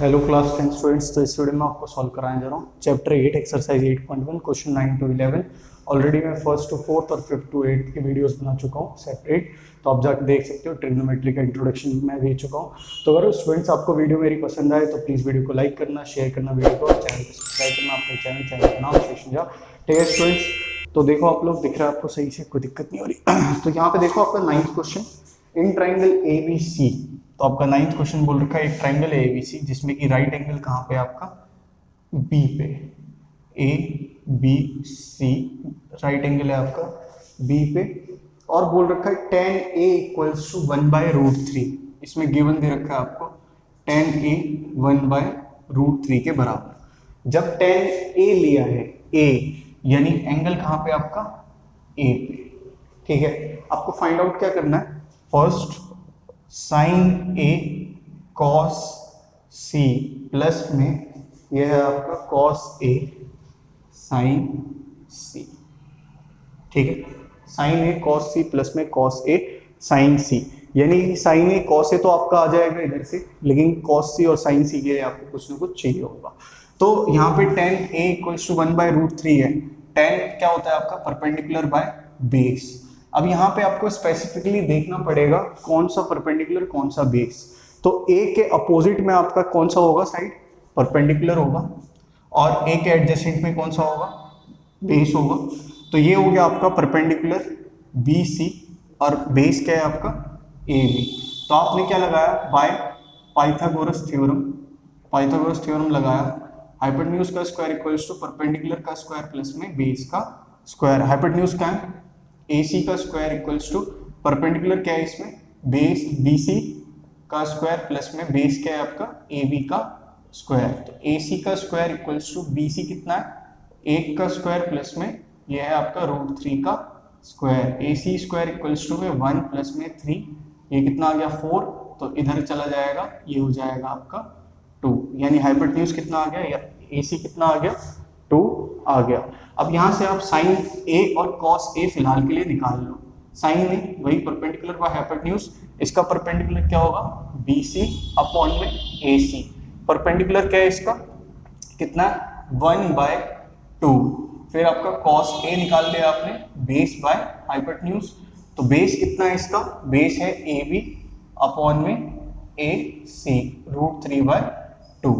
Hello class 10 students. तो इस video में आपको सॉल्व कराने जा रहा हूँ chapter 8 exercise 8.1 question 9 to 11। Already मैं फर्स्ट टू फोर्थ और फिफ्थ टू एट्थ की वीडियोस बना चुका हूँ सेपरेट, तो आप जाकर देख सकते हो। ट्रिग्नोमेट्री का इंट्रोडक्शन मैं दे चुका हूँ। तो अगर स्टूडेंट्स आपको वीडियो मेरी पसंद आए तो प्लीज़ वीडियो को लाइक करना, शेयर करना वीडियो को, और चैनल को सब्सक्राइब करना। आपका चैनल का नाम शेषन झा। ठीक है स्टूडेंट्स, तो देखो आप लोग, दिख रहा है आपको सही से, कोई दिक्कत नहीं हो रही। तो यहाँ पे देखो आपका 9th question in triangle ABC। तो आपका 9th क्वेश्चन बोल रखा है एक ट्राइंगल है ABC जिसमें कि राइट एंगल कहाँ पे आपका B पे, ABC राइट एंगल है आपका B पे, और बोल रखा है tan A इक्वल्स टू 1/√3। इसमें गिवन दे रखा है आपको tan A 1/√3 के बराबर। जब tan A लिया है A, यानी एंगल कहाँ पे आपका A पे, ठीक है। आपको फाइंड आउट क्या करना है, first sine A cos C plus में यह है आपका कॉस A साइन C, ठीक है। Sine A cos C plus में कॉस A साइन C, यानी साइन A कॉस A तो आपका आ जाएगा इधर से, लेकिन कॉस C और साइन C के लिए आपको कुछ ना कुछ चाहिए होगा। तो यहाँ पे tan A इक्वल्स टू 1/√3 है। tan क्या होता है आपका परपेंडिकुलर बाय बेस। अब यहाँ पे आपको स्पेसिफिकली देखना पड़ेगा कौन सा परपेंडिकुलर कौन सा बेस। तो A के अपोजिट में आपका कौन सा होगा साइड, परपेंडिकुलर होगा, और A के एडजेसेंट में कौन सा होगा, बेस होगा। तो ये हो गया आपका परपेंडिकुलर BC, और बेस क्या है आपका AB। तो आपने क्या लगाया, बाय पाइथागोरस थ्योरम लगाया। हाइपोटेन्यूज का स्क्वायर इक्वल्स टू परपेंडिकुलर का स्क्वायर प्लस में बेस का स्क्वायर। हाइपोटेन्यूज का है AC का स्क्वायर इक्वल्स टू परपेंडिकुलर क्या है इसमें, बेस BC का स्क्वायर प्लस में बेस क्या है आपका AB का स्क्वायर। तो AC का स्क्वायर इक्वल्स टू BC कितना है, 1 का स्क्वायर प्लस में यह है आपका √3 का square. AC square equals to में 1 प्लस में 3, ये कितना आ गया 4, तो इधर चला जाएगा, ये हो जाएगा आपका 2, यानी हाइपोटेन्यूज कितना आ गया, या AC कितना आ गया 2 आ गया। अब यहाँ से आप साइन A और कॉस A फिलहाल के लिए निकाल लो। साइन A वही परपेंडिकुलर बाय हाइपोटेन्यूज, इसका परपेंडिकुलर क्या होगा BC अपॉन में AC। परपेंडिकुलर क्या है इसका, कितना 1/2। फिर आपका कॉस A निकाल लिया आपने, बेस बाय हाइपोटेन्यूज। तो बेस कितना है इसका, बेस है AB अपॉन में AC √3/2।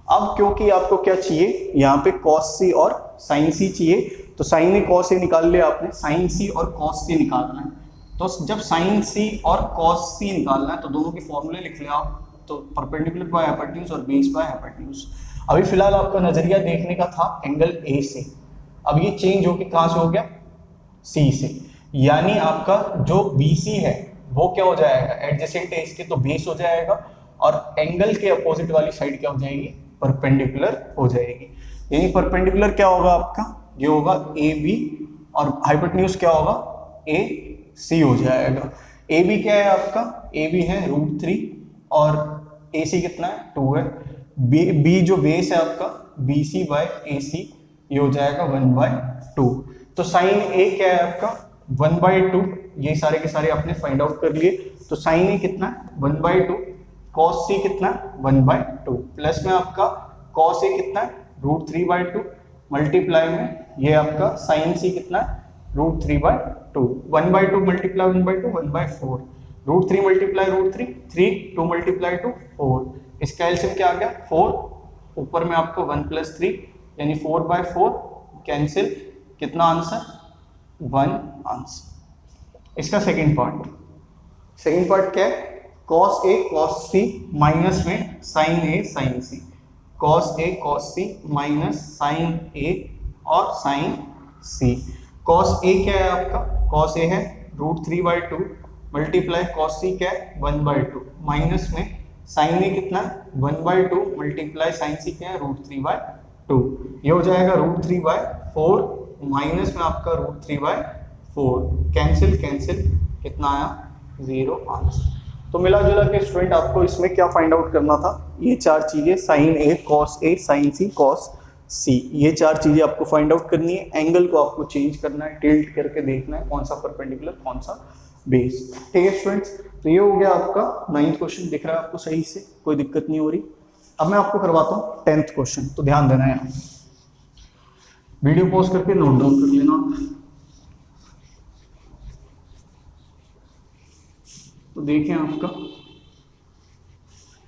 अब क्योंकि आपको क्या चाहिए यहाँ पे cos C और sin C चाहिए, तो sin A cos A निकाल लिया आपने, sin C और cos C निकालना है। तो जब sin C और cos C निकालना है तो दोनों के फॉर्मूले लिख ले आप। तो परपेंडिकुलर बाय हाइपोटेन्यूज और बेस बाय हाइपोटेन्यूज। अभी फिलहाल आपका नजरिया देखने का था एंगल A से, अब ये चेंज होके कहाँ से हो गया, C से, यानी आपका जो BC है वो क्या हो जाएगा, एडजेसेंट है इसके, तो बेस हो जाएगा, और एंगल के अपोजिट वाली साइड क्या हो जाएगी, परपेंडिकुलर हो जाएगी। यानी परपेंडिकुलर क्या होगा आपका, ये होगा AB, और हाइपोटेन्यूज क्या होगा AC हो जाएगा। AB क्या है आपका, AB है √3, और AC कितना है 2 है। B जो बेस है आपका BC बाय AC, ये हो जाएगा 1/2। तो साइन A क्या है आपका 1/2, ये सारे के सारे आपने फाइंड आउट कर लिए। तो साइन A कितना है 1/2, cos C कितना 1/2, प्लस में आपका cos A कितना √3/2, मल्टीप्लाई में ये आपका sin C कितना √3/2, 1/2 मल्टीप्लाई 1/2 1/4, √3 मल्टीप्लाई √3 3, 2 मल्टीप्लाई 2 4, इसका एलसीएम क्या आ गया 4, ऊपर में आपको 1 + 3 यानी 4/4 कैंसिल, कितना आंसर 1 आंसर। इसका सेकंड पार्ट क्या है, cos A cos C minus में sin A sin C, cos A cos C minus sin A और sin C। cos A क्या है आपका, cos A है √3/2 मल्टीप्लाई cos C क्या है 1/2, माइनस में sin A कितना 1/2 मल्टीप्लाई sin C क्या है √3/2, ये हो जाएगा √3/4, माइनस में आपका √3/4, कैंसिल कितना आया 0 आंसर। तो मिला जुला के स्टूडेंट आपको इसमें क्या फाइंड आउट करना था, ये 4 चीजें, sign A cos A sin C cos C, ये 4 चीजें आपको फाइंड आउट करनी है। एंगल को आपको चेंज करना है, टिल्ट करके देखना है कौन सा परपेंडिकुलर कौन सा बेस। ठीक है स्टूडेंट्स, तो ये हो गया आपका 9th क्वेश्चन। दिख रहा है आपको सही से, कोई दिक्कत नहीं हो रही। अब मैं आपको करवाता हूँ 10th क्वेश्चन, तो ध्यान देना है, वीडियो पॉज करके नोट डाउन कर लेना। तो देखिए आपका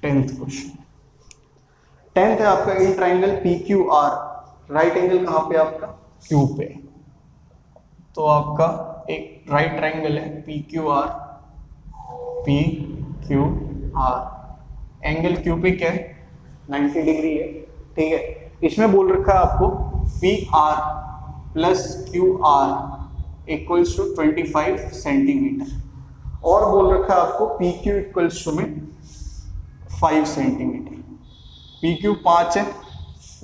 10th क्वेश्चन, 10th है आपका in triangle P Q R, right angle कहाँ पे आपका क्यू पे। तो आपका एक राइट ट्राइंगल है P Q R, P Q R, angle Q पे क्या है 90 डिग्री है, ठीक है। इसमें बोल रखा है आपको P R plus Q R equals to 25 centimetre, और बोल रखा है आपको पी क्यू इक्वल्स टू में 5 सेंटीमीटर। पी क्यू 5 है,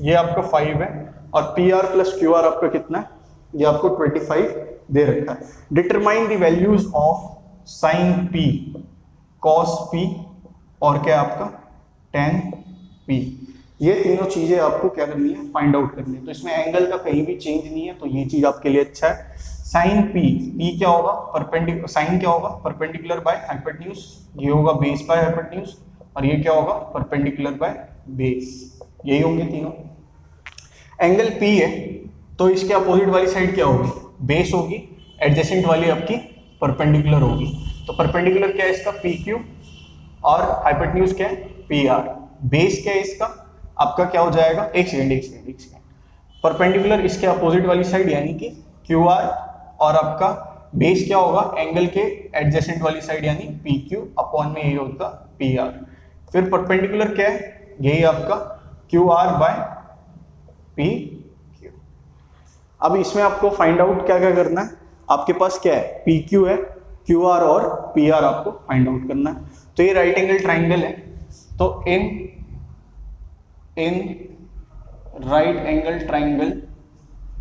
ये आपका 5 है, और P R plus Q are आपका कितना है, ये आपको 25 दे रखा है। Determine the values of sine P, cos P और क्या आपका tan p, ये तीनों चीजें आपको क्या करनी है, फाइंड आउट करनी है। तो इसमें एंगल का कहीं भी चेंज नहीं है, तो ये चीज आपके लिए अच्छा है। साइन p, p क्या होगा परपेंडिकुलर, साइन क्या होगा परपेंडिकुलर बाय हाइपोटेन्यूज, ये होगा बेस बाय हाइपोटेन्यूज, और ये क्या होगा परपेंडिकुलर बाय बेस, यही होंगे तीनों। एंगल p है तो इसके अपोजिट वाली साइड क्या होगी, बेस होगी, एडजेसेंट वाली आपकी परपेंडिकुलर होगी। तो परपेंडिकुलर क्या है इसका PQ, और हाइपोटेन्यूज क्या है PR, बेस क्या है इसका आपका क्या हो जाएगा, एक सेकंड, परपेंडिकुलर इसके अपोजिट वाली साइड यानी कि QR, और आपका बेस क्या होगा एंगल के एडजेसेंट वाली साइड यानी PQ अपॉन में ये होगा PR। फिर परपेंडिकुलर क्या है, यही आपका QR बाय PQ। अब इसमें आपको फाइंड आउट क्या क्या करना है, आपके पास क्या है PQ है, QR और PR आपको फाइंड आउट करना है। तो ये राइट एंगल ट्राइंगल है, तो in right angle triangle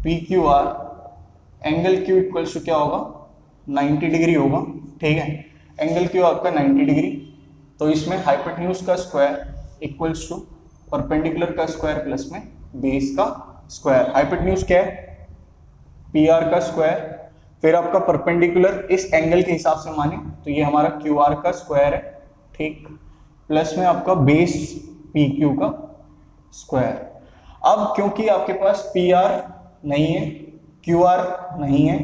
PQR, angle Q equals to क्या होगा 90 डिग्री होगा, ठीक है। एंगल Q आपका 90 डिग्री, तो इसमें हाइपोटेन्यूज का स्क्वायर इक्वल्स टू परपेंडिकुलर का स्क्वायर प्लस में बेस का स्क्वायर। हाइपोटेन्यूज क्या है PR का स्क्वायर, फिर आपका परपेंडिकुलर इस एंगल के हिसाब से माने तो ये हमारा QR का स्क्वायर है, ठीक, प्लस में आपका बेस PQ का स्क्वायर। अब क्योंकि आपके पास PR नहीं है, QR नहीं है,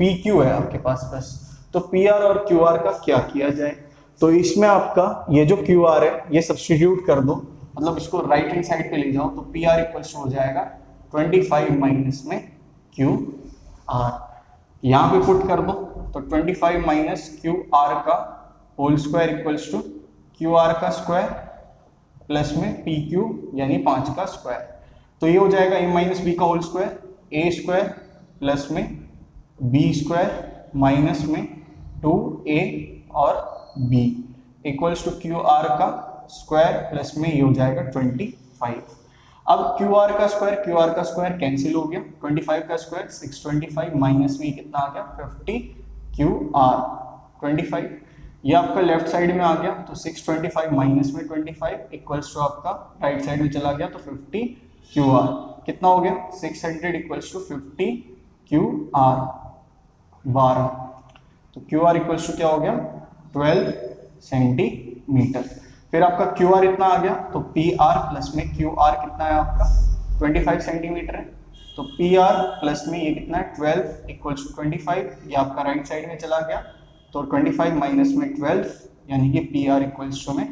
PQ है आपके पास बस, तो PR और QR का क्या किया जाए, तो इसमें आपका ये जो QR है ये सब्स्टिट्यूट कर दो, मतलब इसको राइट हैंड साइड पे ले जाओ, तो PR इक्वल्स हो जाएगा 25 माइनस में QR, यहाँ पे पुट कर दो, तो 25 माइनस QR का whole square equals to QR का स्क्वायर प्लस में PQ यानी 5 का स्क्वायर। तो ये हो जाएगा a माइनस बी का whole square, a square plus में b स्क्वायर माइनस में 2a और b इक्वल्स टू QR का स्क्वायर प्लस में ये हो जाएगा 25। अब QR का स्क्वायर कैंसिल हो गया, 25 का स्क्वायर 625 माइनस में कितना आ गया 50 QR 25, ये आपका लेफ्ट साइड में आ गया, तो 625 माइनस में 25 इक्वल्स टू आपका राइट साइड में चला गया, तो 50 QR कितना हो गया 600 इक्वल्स टू 50 QR 12, तो QR इक्वल्स टू क्या हो गया 12 सेंटीमीटर। फिर आपका QR इतना आ गया, तो PR प्लस में QR कितना है आपका 25 सेंटीमीटर है, तो PR प्लस में ये कितना है 12 इक्वल्स टू 25, ये आपका राइट साइड में चला गया, तो 25 माइनस में 12 यानी कि PR इक्वल्स टू में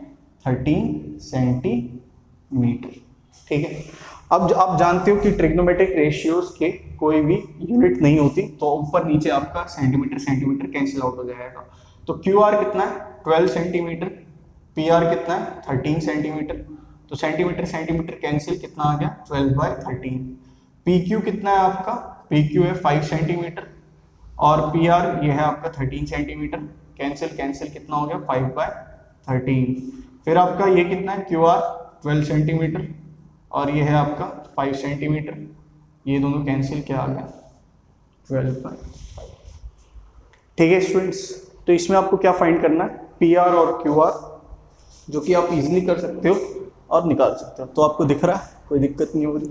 13 सेंटीमीटर, ठीक है। अब आप जानते हो कि ट्रिग्नोमेट्रिक रेशियोज के कोई भी यूनिट नहीं होती, तो ऊपर नीचे आपका सेंटीमीटर कैंसिल आउट हो जाएगा। तो QR कितना है 12 सेंटीमीटर, PR कितना है 13 सेंटीमीटर, तो सेंटीमीटर कैंसिल कितना आ गया 12/13। PQ कितना है आपका, PQ है 5 सेंटीमीटर, और PR ये है आपका 13 सेंटीमीटर, कैंसिल कितना हो गया 5/13। फिर आपका ये कितना है QR 12 सेंटीमीटर, और ये है आपका 5 सेंटीमीटर, ये दोनों कैंसिल क्या आ गया 12/5, ठीक है स्टूडेंट्स। तो इसमें आपको क्या फाइंड करना है PR और QR, जो कि आप इजीली कर सकते हो और निकाल सकते हो। तो आपको दिख रहा है, कोई दिक्कत नहीं हो रही,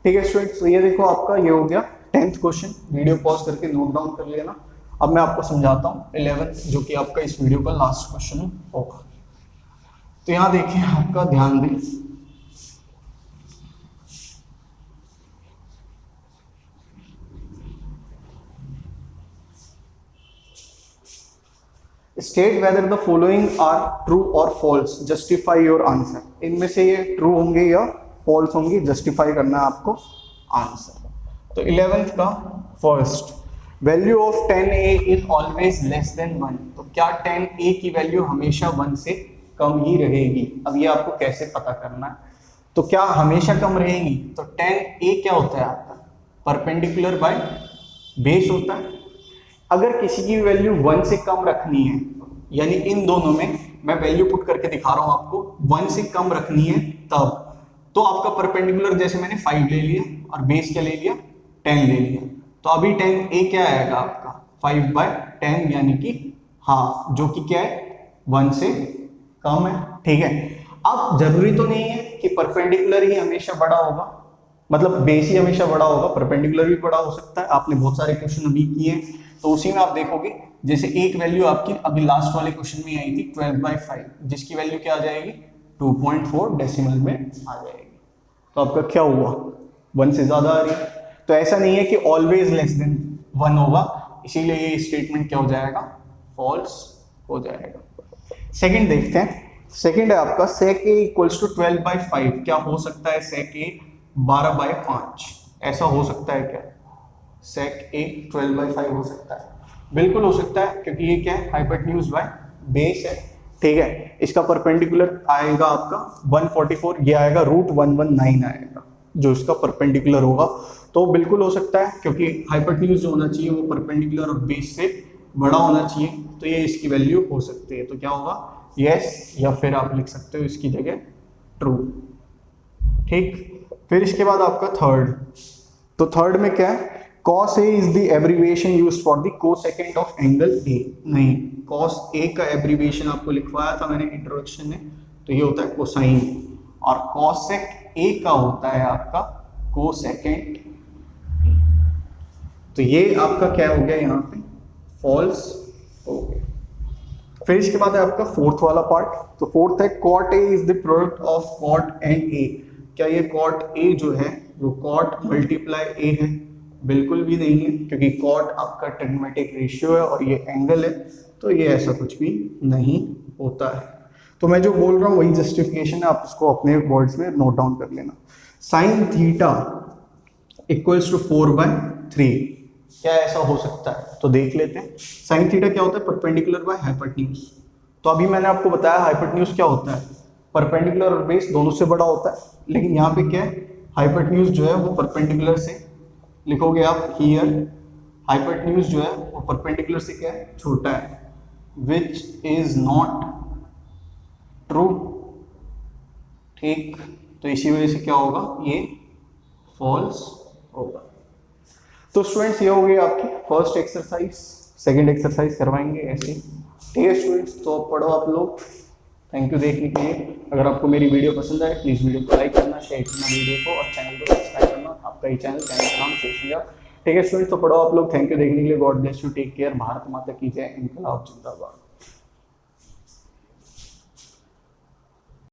ठीक है स्टूडेंट्स। तो ये देखो आपका ये हो गया 10th क्वेश्चन, वीडियो पॉज करके नोट डाउन कर लेना। अब मैं आपको समझाता हूँ 11th, जो कि आपका इस वीडियो का लास्ट क्वेश्चन होगा। तो यहाँ देखिए आपका ध्यान दें, state whether the following are true और फॉल्स, जस्टिफाई योर आंसर। इनमें से ये ट्रू होंगे या फॉल्स होंगी, जस्टिफाई करना है आपको आंसर। तो 11th का first, value of 10a is always less than 1। तो क्या 10a की वैल्यू हमेशा 1 से कम ही रहेगी? अब ये आपको कैसे पता करना है? तो क्या हमेशा कम रहेगी? तो 10a क्या होता है आपका? परपेंडिकुलर बाय बेस होता है। अगर किसी की वैल्यू 1 से कम रखनी है, यानी इन दोनों में मैं वैल्यू पुट करके दिखा रहा हूं आपको, 1 से कम रखनी है तब, तो आपका परपेंडिकुलर जैसे मैंने 5 ले लिया और बेस क्या ले लिया? 10 ले लिया। तो अभी 10a क्या आएगा आपका? 5/10 यानी कि हाफ, जो कि क्या है? 1 से कम है। ठीक है, अब जरूरी तो नहीं है कि परपेंडिकुलर ही हमेशा बड़ा होगा, मतलब बेस ही हमेशा बड़ा होगा, परपेंडिकुलर भी बड़ा हो सकता है। आपने बहुत सारे क्वेश्चन अभी किए, तो उसी में आप देखोगे जैसे एक वैल्यू आपकी अभी लास्ट वाले क्वेश्चन में आई थी 12/5, जिसकी वैल्यू क्या आ जाएगी? 2.4 डेसिमल में आ जाएगी। तो आपका क्या हुआ? 1 से ज्यादा आ रही है। तो ऐसा नहीं है कि ऑलवेज लेस देन 1 होगा, इसीलिए ये स्टेटमेंट क्या हो जाएगा? फॉल्स हो जाएगा। सेकंड देखते हैं। सेकंड है आपका sec a इक्वल्स टू 12/5। क्या हो सकता है sec a 12/5? ऐसा हो सकता है क्या? sec a 12/5 हो सकता है? बिल्कुल हो सकता है, क्योंकि ये क्या है? हाइपोटेन्यूज बाय बेस है। ठीक है, इसका परपेंडिकुलर आएगा आपका 144, ये आएगा √119 आएगा जो इसका परपेंडिकुलर होगा। तो बिल्कुल हो सकता है, क्योंकि हाइपोटेन्यूज जो होना चाहिए वो परपेंडिकुलर और बेस से बड़ा होना चाहिए, तो ये इसकी वैल्यू हो सकती है। तो क्या होगा? यस, या फिर आप लिख सकते हो इसकी जगह ट्रू। ठीक, फिर इसके बाद आपका थर्ड। तो थर्ड में क्या है? cos a is the abbreviation used for the cosecant of angle a। नहीं, cos a का एब्रीविएशन आपको लिखवाया था मैंने इंट्रोडक्शन में, तो ये होता है कोसाइन, और cosec a का होता है आपका कोसेकेंट। तो ये आपका क्या हो गया यहाँ पे? फॉल्स हो गया। फिर इसके बाद है आपका फोर्थ वाला पार्ट। तो फोर्थ है cot a is the product of cot and a। क्या ये cot a जो है वो cot मल्टीप्लाई a है? बिल्कुल भी नहीं है, क्योंकि cot आपका ट्रिग्नोमेट्रिक रेशियो है और ये एंगल है, तो ये ऐसा कुछ भी नहीं होता है। तो मैं जो बोल रहा हूँ वही जस्टिफिकेशन है, आप इसको अपने वर्ड्स में नोट डाउन कर लेना। sin theta equals to 4/3। क्या ऐसा हो सकता है? तो देख लेते हैं। sin थीटा क्या होता है? Perpendicular by hypotenuse. तो अभी मैंने आपको बताया हाइपोटेन्यूज क्या होता है? परपेंडिकुलर और बेस दोनों से बड़ा होता है, लेकिन यहाँ पे क्या है? हाइपोटेन्यूज जो है वो परपेंडिकुलर से लिखोगे आप हियर, हाइपोटेन्यूज जो है वो परपेंडिकुलर से क्या है? छोटा है, विच इज नॉट ट्रू। ठीक, तो इसी वजह से क्या होगा? ये फॉल्स होगा। तो स्टूडेंट्स ये हो गई आपकी फर्स्ट एक्सरसाइज। सेकंड एक्सरसाइज करवाएंगे ऐसे। ठीक है स्टूडेंट्स, तो पढ़ो आप लोग। थैंक यू देखने के लिए। अगर आपको मेरी वीडियो पसंद आए प्लीज़ वीडियो को लाइक करना, शेयर करना वीडियो को, और चैनल को सब्सक्राइब करना। आपका ही चैनल का नाम शेषिया। ठीक है स्टूडेंट्स, तो पढ़ो आप लोग। थैंक यू देखने के लिए। God bless you, take care. Bharat Mata की जय। इनकलाब जिंदाबाद।